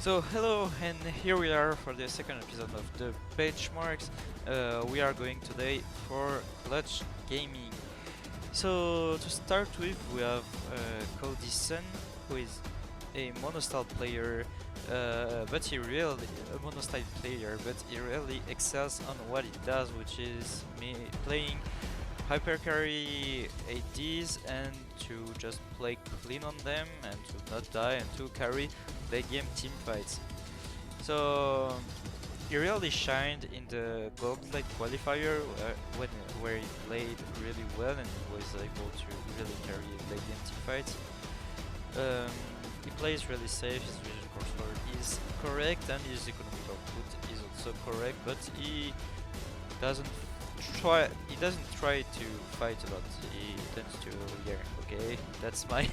So hello, and here we are for the second episode of the benchmarks. We are going today for clutch gaming. So to start with, we have Cody Sun, who is a monostyle player, but he really a monostyle player, but he really excels on what he does, which is playing hypercarry ADs and to just play clean on them and to not die and to carry the game team fights. So he really shined in the Gold Plate qualifier where he played really well and was able to really carry the game team fights. He plays really safe, his vision control is correct and his economic output is also correct, but doesn't he doesn't try to fight a lot. He tends to, yeah, okay, that's my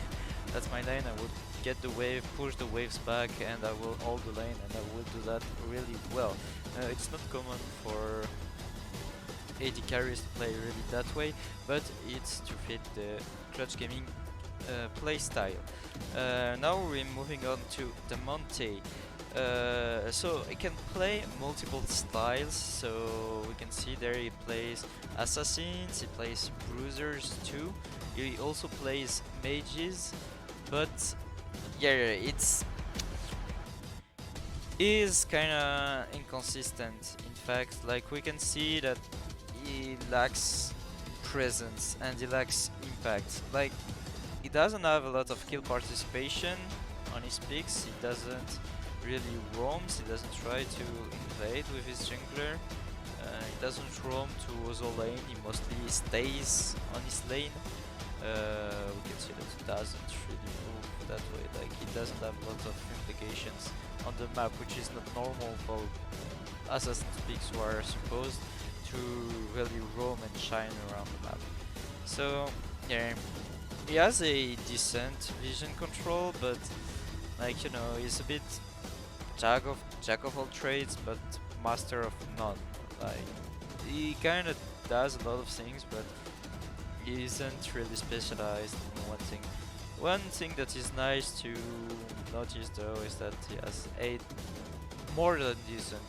that's my lane. I will get the wave, push the waves back, and I will hold the lane, and I will do that really well. It's not common for AD carries to play really that way, but it's to fit the clutch gaming playstyle. Now we're moving on to the Monte. So he can play multiple styles, so we can see there he plays assassins, he plays bruisers too, he also plays mages, but yeah, it's is kinda inconsistent. In fact, like we can see that he lacks presence and he lacks impact. Like he doesn't have a lot of kill participation on his picks, he doesn't really roams, he doesn't try to invade with his jungler, he doesn't roam to other lane, he mostly stays on his lane. We can see that he doesn't really move that way, like he doesn't have a lot of implications on the map, which is not normal for assassin picks who are supposed to really roam and shine around the map. So yeah, he has a decent vision control, but like, you know, he's a bit jack of all trades, but master of none. Like he kind of does a lot of things, but he isn't really specialized in one thing. One thing that is nice to notice though is that he has a more than decent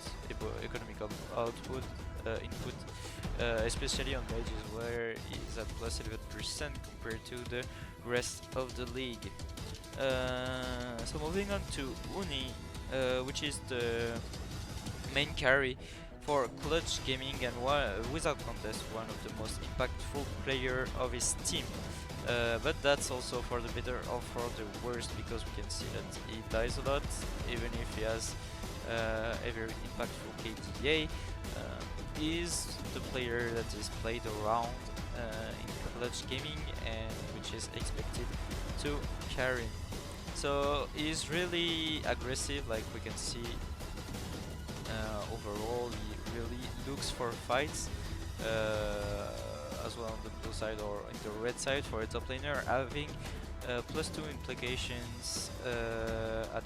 economical output input, especially on mages where he's at plus 11% compared to the rest of the league. So moving on to Huni, which is the main carry for clutch gaming and without contest one of the most impactful player of his team. But that's also for the better or for the worst, because we can see that he dies a lot even if he has a very impactful KDA. Is the player that is played around in clutch gaming and which is expected to carry. So he's really aggressive, like we can see. Overall, he really looks for fights, as well on the blue side or in the red side for a top laner, having +2 implications at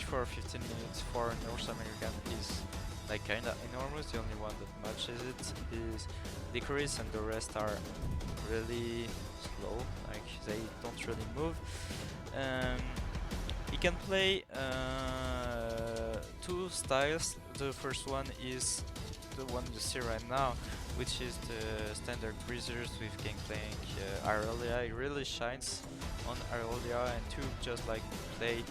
for 15 minutes for North American is like kinda enormous. The only one that matches it is Licorice, and the rest are really slow, like they don't really move. He can play two styles. The first one is the one you see right now, which is the standard breezers with Gangplank, Irelia. He really shines on Irelia, and to just like play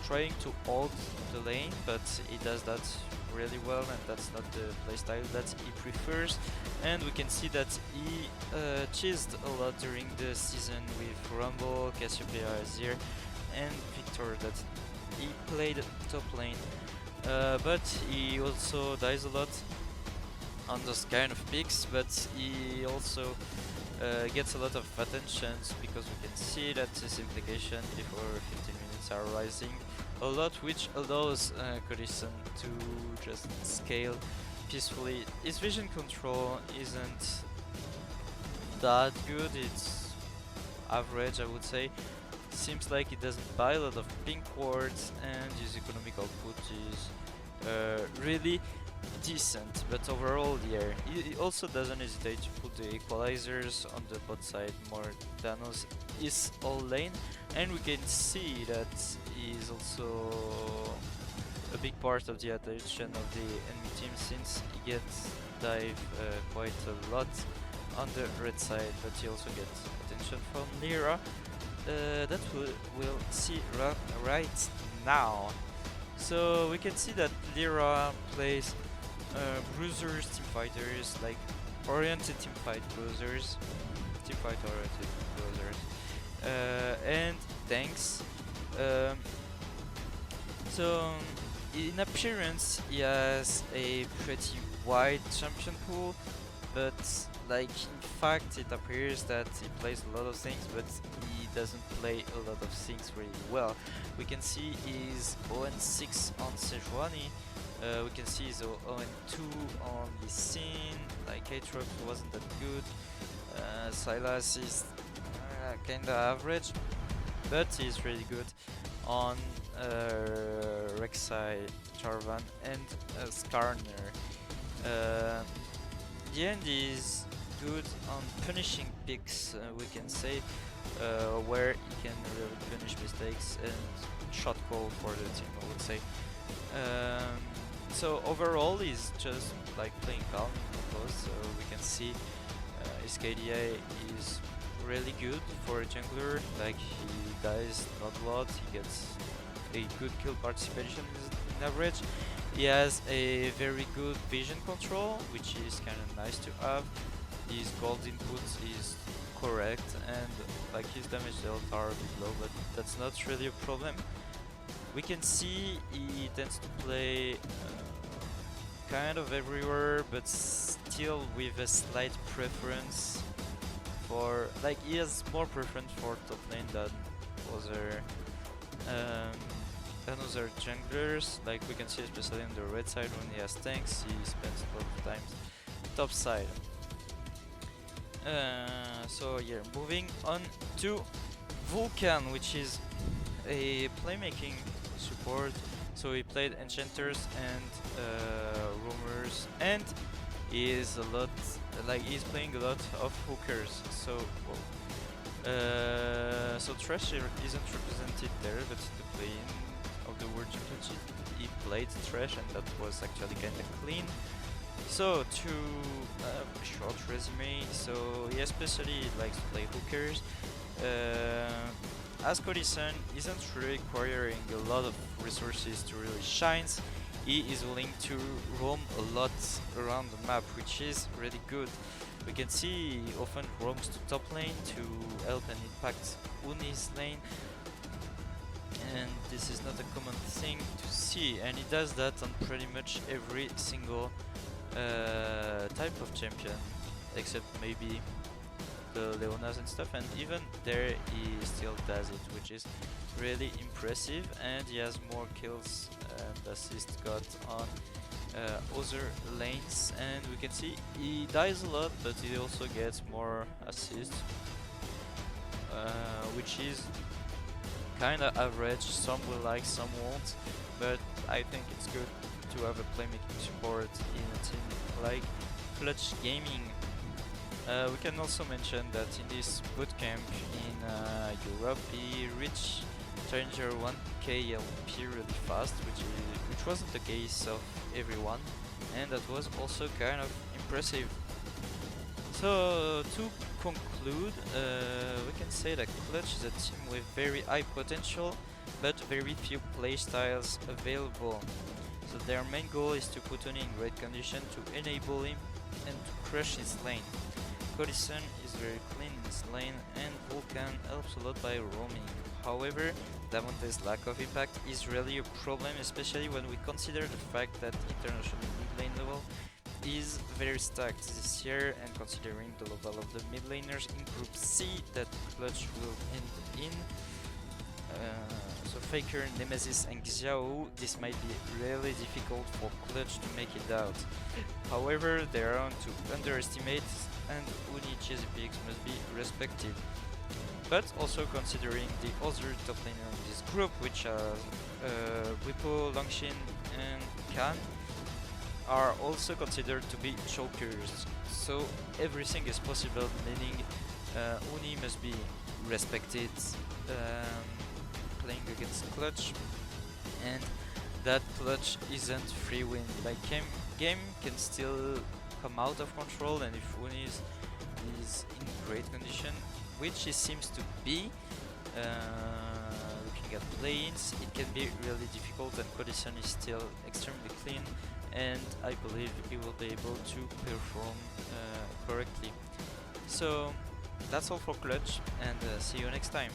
trying to hold the lane, but he does that really well, and that's not the playstyle that he prefers. And we can see that he cheesed a lot during the season with Rumble, Cassiopeia Azir, and Victor, that he played top lane, but he also dies a lot on those kind of picks, but he also gets a lot of attentions, because we can see that his implication before 15 minutes are rising a lot, which allows Codison to just scale peacefully. His vision control isn't that good, it's average, I would say. Seems like he doesn't buy a lot of pink wards, and his economic output is really decent, but overall, yeah, he also doesn't hesitate to put the equalizers on the bot side. More Thanos is all lane, and we can see that he is also a big part of the attention of the enemy team, since he gets dive quite a lot on the red side, but he also gets attention from Lyra. That we'll see right now. So we can see that Lyra plays bruisers, teamfighters, like oriented teamfight bruisers, teamfight oriented bruisers, and tanks. Um, so in appearance he has a pretty wide champion pool, but like in fact it appears that he plays a lot of things, but he doesn't play a lot of things really well. We can see he's 0-6 on Sejuani. We can see he's 0-2 on the scene. Like Aatrox wasn't that good. Silas is kinda average, but he's really good on Rek'Sai, Jarvan, and Skarner. The end is good on punishing picks, we can say, where he can really punish mistakes and shot call for the team, I would say. So overall he's just like playing calm and composed, so we can see his KDA is really good for a jungler. Like he dies not a lot, he gets a good kill participation in average. He has a very good vision control, which is kind of nice to have. His gold input is correct, and like his damage dealt are a bit low, but that's not really a problem. We can see he tends to play kind of everywhere, but still with a slight preference for, like, he has more preference for top lane than other junglers. Like we can see, especially on the red side, when he has tanks, he spends a lot of time top side. So yeah, moving on to Vulcan, which is a playmaking support. So he played enchanters and roamers, and he is a lot, like he's playing a lot of hookers. So so Thresh isn't represented there, but in the play-in of the World Championship he played Thresh, and that was actually kinda clean. So to a short resume, so he especially likes to play hookers. As Codison isn't requiring a lot of resources to really shine, he is willing to roam a lot around the map, which is really good. We can see he often roams to top lane to help and impact Huni's lane, and this is not a common thing to see, and he does that on pretty much every single type of champion, except maybe the Leonas and stuff, and even there he still does it, which is really impressive. And he has more kills and assists got on other lanes, and we can see he dies a lot, but he also gets more assists, which is kinda average. Some will like, some won't, but I think it's good to have a playmaking support in a team like Clutch Gaming. We can also mention that in this bootcamp in Europe, he reached Challenger 1k LP really fast, which wasn't the case of everyone, and that was also kind of impressive. So to conclude, we can say that Clutch is a team with very high potential, but very few playstyles available. So their main goal is to put Huni in great condition to enable him and to crush his lane. Codison is very clean in his lane, and Vulcan helps a lot by roaming. However, Damonte's lack of impact is really a problem, especially when we consider the fact that international mid lane level is very stacked this year, and considering the level of the mid laners in Group C that Clutch will end in. So Faker, Nemesis and Xiao, this might be really difficult for Clutch to make it out. However, they aren't to underestimate, and Huni picks must be respected. But also considering the other top laner in this group, which are Bwipo, Longshin and Khan, are also considered to be chokers. So everything is possible, meaning Huni must be respected playing against Clutch, and that Clutch isn't free win. Like game can still come out of control, and if Huni is in great condition, which he seems to be, looking at play-ins, it can be really difficult, and condition is still extremely clean, and I believe he will be able to perform correctly. So that's all for Clutch, and see you next time.